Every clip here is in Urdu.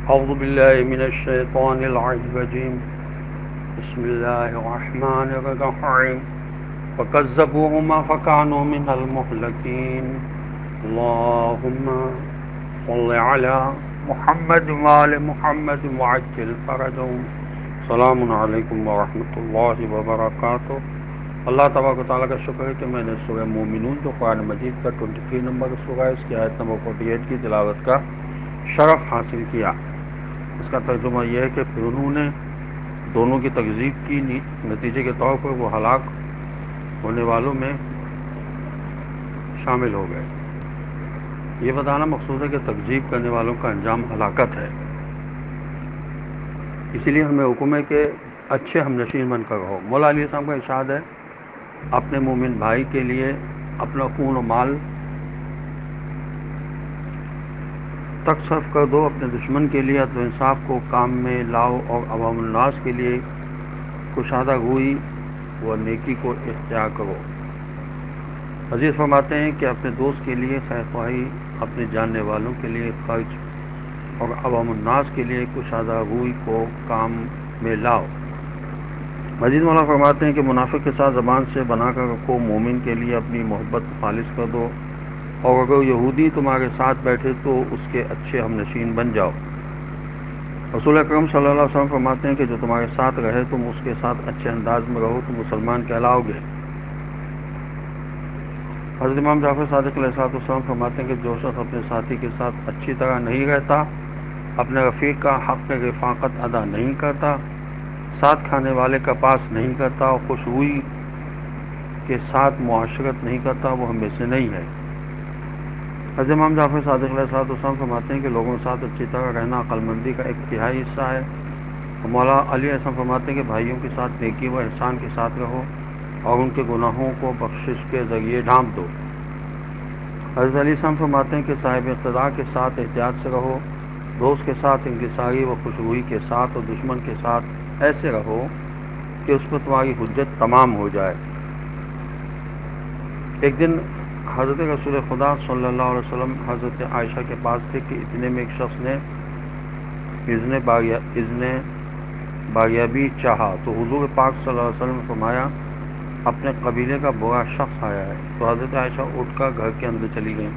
اعوذ باللہ من الشیطان الرجیم بسم اللہ الرحمن الرحیم فکذبوہما فکانوا من المہلکین اللہم صل علی محمد وآل محمد وعجل فرجهم السلام علیکم ورحمۃ اللہ وبرکاتہ۔ اللہ تبارک و تعالیٰ کا شکر ہے کہ میں نے سورہ مومنون جو قرآن مجید کا 23 نمبر سورہ ہے، اس کی آیت نمبر 48 کی تلاوت کا شرف حاصل کیا۔ اس کا ترجمہ یہ ہے کہ پھر انہوں نے دونوں کی تکذیب کی، نتیجے کے طور پر وہ ہلاک ہونے والوں میں شامل ہو گئے۔ یہ بتانا مقصود ہے کہ تکذیب کرنے والوں کا انجام ہلاکت ہے، اسی لیے ہمیں حکم ہے کہ اچھے ہم نشین بن کر رہو۔ مولا علیہ السلام کا ارشاد ہے، اپنے مومن بھائی کے لیے اپنا خون و مال تک صرف کر دو، اپنے دشمن کے لیے عدل و انصاف کو کام میں لاؤ، اور عوام الناس کے لیے کشادہ روئی و نیکی کو اختیار کرو۔ عزیز فرماتے ہیں کہ اپنے دوست کے لیے خیر خواہی، اپنے جاننے والوں کے لیے خرچ اور عوام الناس کے لیے کشادہ روئی کو کام میں لاؤ۔ مزید مولا فرماتے ہیں کہ منافق کے ساتھ زبان سے بنا کر رکھو، مومن کے لیے اپنی محبت خالص کر دو، اور اگر یہودی تمہارے ساتھ بیٹھے تو اس کے اچھے ہم نشین بن جاؤ۔ رسول اکرم صلی اللہ علیہ وسلم فرماتے ہیں کہ جو تمہارے ساتھ رہے تم اس کے ساتھ اچھے انداز میں رہو تو مسلمان کہلاؤ گے۔ حضرت امام جعفر صادق علیہ السلام فرماتے ہیں کہ جو شخص اپنے ساتھی کے ساتھ اچھی طرح نہیں رہتا، اپنے رفیق کا حق رفاقت ادا نہیں کرتا، ساتھ کھانے والے کا پاس نہیں کرتا، اور خوشبوئی کے ساتھ معاشرت نہیں کرتا، وہ ہم میں سے نہیں ہے۔ حضرت امام جعفر صادق علیہ السلام فرماتے ہیں کہ لوگوں کے ساتھ اچھی طرح رہنا عقل مندی کا ایک تہائی حصہ ہے۔ اور مولا علی السلام فرماتے ہیں کہ بھائیوں کے ساتھ نیکی و احسان کے ساتھ رہو، اور ان کے گناہوں کو بخشش کے ذریعے ڈھانپ دو۔ حضرت علی السلام فرماتے ہیں کہ صاحب اقتدار کے ساتھ احتیاط سے رہو، دوست کے ساتھ انکساری و خوشبوئی کے ساتھ، اور دشمن کے ساتھ ایسے رہو کہ اس پر تمہاری حجت تمام ہو جائے۔ ایک دن حضرت رسول خدا صلی اللہ علیہ وسلم حضرت عائشہ کے پاس تھے کہ اتنے میں ایک شخص نے اذن باریابی چاہا تو حضور پاک صلی اللہ علیہ وسلم نے فرمایا، اپنے قبیلے کا برا شخص آیا ہے۔ تو حضرت عائشہ اٹھ کر گھر کے اندر چلی گئیں،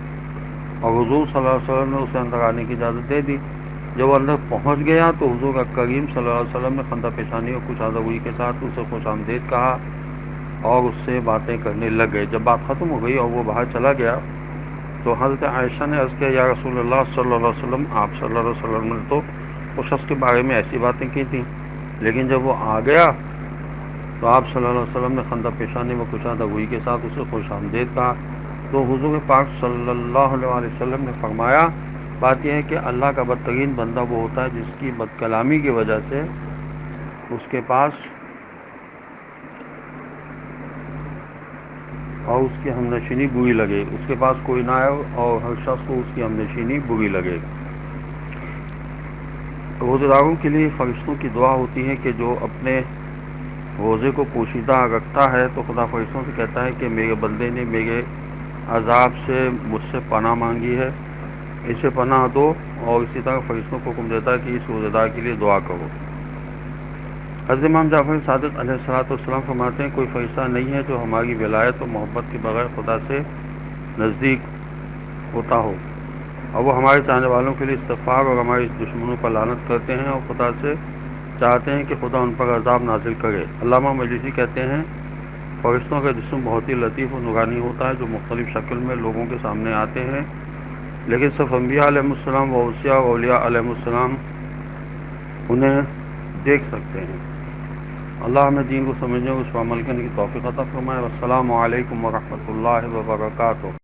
اور حضور صلی اللہ علیہ وسلم نے اسے اندر آنے کی اجازت دے دی۔ جب وہ اندر پہنچ گیا تو حضور کریم صلی اللہ علیہ وسلم نے خندہ پیشانی اور کچھ آدھوئی کے ساتھ اسے خوش آمدید کہا اور اس سے باتیں کرنے لگ گئے۔ جب بات ختم ہو گئی اور وہ باہر چلا گیا تو حضرت عائشہ نے عرض کیا، یا رسول اللہ صلی اللہ علیہ وسلم، آپ صلی اللہ علیہ وسلم نے تو اس شخص کے بارے میں ایسی باتیں کی تھیں، لیکن جب وہ آ گیا تو آپ صلی اللہ علیہ وسلم نے خندہ پیشانی و کشادہ گوئی کے ساتھ اسے خوش آمدید کہا۔ تو حضور پاک صلی اللہ علیہ وسلم نے فرمایا، بات یہ ہے کہ اللہ کا بدترین بندہ وہ ہوتا ہے جس کی بد کلامی کی وجہ سے اس کے پاس اور اس کی ہمنشینی بری لگے، اس کے پاس کوئی نہ آئے اور ہر شخص کو اس کی ہمنشینی بری لگے۔ روزہ داروں کے لیے فرشتوں کی دعا ہوتی ہے کہ جو اپنے روزے کو پوشیدہ رکھتا ہے تو خدا فرشتوں سے کہتا ہے کہ میرے بندے نے میرے عذاب سے مجھ سے پناہ مانگی ہے، اسے پناہ دو، اور اسی طرح فرشتوں کو حکم دیتا ہے کہ اس روزہ دار کے لیے دعا کرو۔ حضرت امام جعفر صادق علیہ السلام فرماتے ہیں، کوئی فرشتہ نہیں ہے جو ہماری ولایت و محبت کے بغیر خدا سے نزدیک ہوتا ہو، اور وہ ہمارے چاہنے والوں کے لیے استغفار اور ہمارے دشمنوں پر لعنت کرتے ہیں، اور خدا سے چاہتے ہیں کہ خدا ان پر عذاب نازل کرے۔ علامہ مجلسی کہتے ہیں، فرشتوں کا جسم بہت ہی لطیف و نورانی ہوتا ہے جو مختلف شکل میں لوگوں کے سامنے آتے ہیں، لیکن صرف انبیاء علیہ السلام و اوصیاء و اولیاء علیہ السلام انہیں دیکھ سکتے ہیں۔ اللہ ہمیں دین کو سمجھنے اور اس پر عمل کرنے کی توفیق عطا فرمائے۔ والسلام علیکم ورحمۃ اللہ وبرکاتہ۔